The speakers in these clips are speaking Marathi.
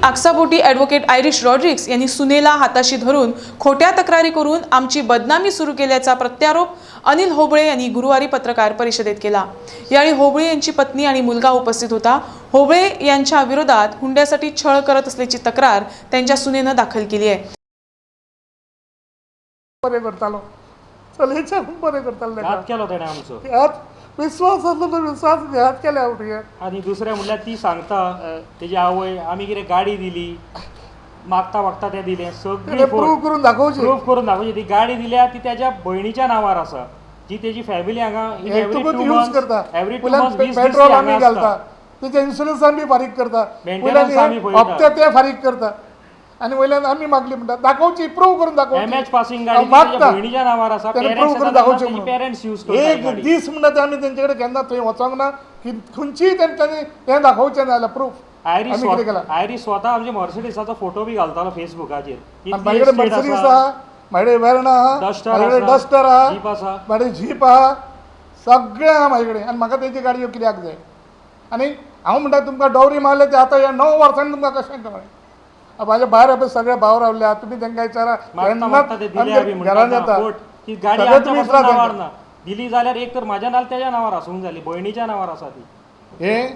आक्साबोटी ॲडव्होकेट आयरिश रॉड्रिक्स यांनी सुनेला हाताशी धरून खोट्या तक्रारी करून आमची बदनामी सुरू केल्याचा प्रत्यारोप अनिल होबळे यांनी गुरुवारी पत्रकार परिषदेत केला। यावेळी होबळे यांची पत्नी आणि मुलगा उपस्थित होता। होबळे यांच्या विरोधात हुंड्यासाठी छळ करत असल्याची तक्रार त्यांच्या सुनेनं दाखल केली आहे। विश्वास केला आणि दुसऱ्या म्हणल्यार ती सांगता तेजी आवय आमी कितें गाडी दिली मागता मागता ते दिले सगळी प्रूव्ह करून दाखोवची ती गाडी दिल्या ती त्याच्या बहिणीच्या नावार आसा जी तेजी फॅमिली हांगा यूज करता पेट्रोल आमी घालता तेजे इन्शुरन्स आमी फारीक करता हप्ते ते फारीक करता आणि वयल्यान आमी मागली म्हणटा दाखोवची प्रूव्ह करून दाखोवची एमएच पासिंग गाडी तेच्या बहिणीच्या नावार आसा प्रूव्ह करून दाखोवची पेरेंट्स यूज करता एक दीस म्हणटा ते आमी तेंचे कडेन केन्ना थंय वचोंक ना की खंयचीय तेंच्यांनी हें दाखोवचें ना जाल्यार प्रूफ आयरिश स्वता आमचे मर्सिडीसाचो फोटो बी घालतालो फेसबुकाचेर म्हाजे कडेन मर्सिडीज आहा म्हाजे कडेन वेर्ना आहा म्हाजे कडेन डस्टर आहा म्हाजे जीप आहा सगळें आहा म्हाजे कडेन आनी म्हाका तेजी गाडयो कित्याक जाय आनी हांव म्हणटा तुमकां डॉवरी मारले ते आतां ह्या 9 वर्सांनी तुमकां कशें कळ्ळें म्हाजे भायर आपले सगळे भाव रावल्या तुम्ही तांकां विचारा घरान येता दिली जाल्यार एक तर म्हाज्या नाल तेज्या नावार आसूंक जाली बहिणीच्या नावार आसा ती हे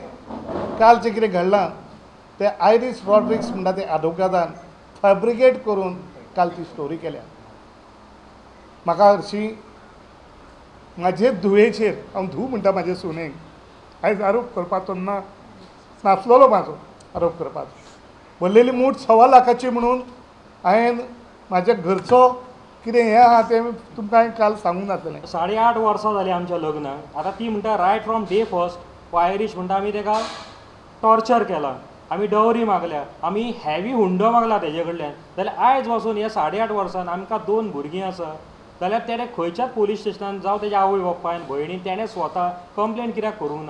कालचें कितें घडलां ते आयरिश रॉड्रिक्स म्हणटा ते एडवोकेटान फॅब्रिकेट करून काल ती स्टोरी केल्या म्हाका हरशीं म्हाजे धुवेचेर हांव धूव म्हणटा म्हाजे सुनेक आयज आरोप करपाचो नासलोलो म्हाजो आरोप करपाचो भरलेली मूठ 1.25 लाखाची म्हणून हांवें म्हाज्या घरचो कितें हें आहा तें तुमकां हांवें काल सांगूंक नासलें 8.5 वर्सां जालीं आमच्या लग्नाक आतां ती म्हणटा रायट फ्रॉम डे फर्स्ट आयरिश म्हणटा आमी तेका टॉर्चर केला आमी डवरी मागल्या आमी हॅवी हुंडो मागला तेजे कडल्यान जाल्यार आयज वचून ह्या 8.5 वर्सान आमकां 2 भुरगीं आसा जाल्यार तेणें खंयच्याच पुलीस स्टेशनान जावं तेज्या आवय बापायन भयणीन तेणें स्वता कंप्लेन कित्याक करूंक ना।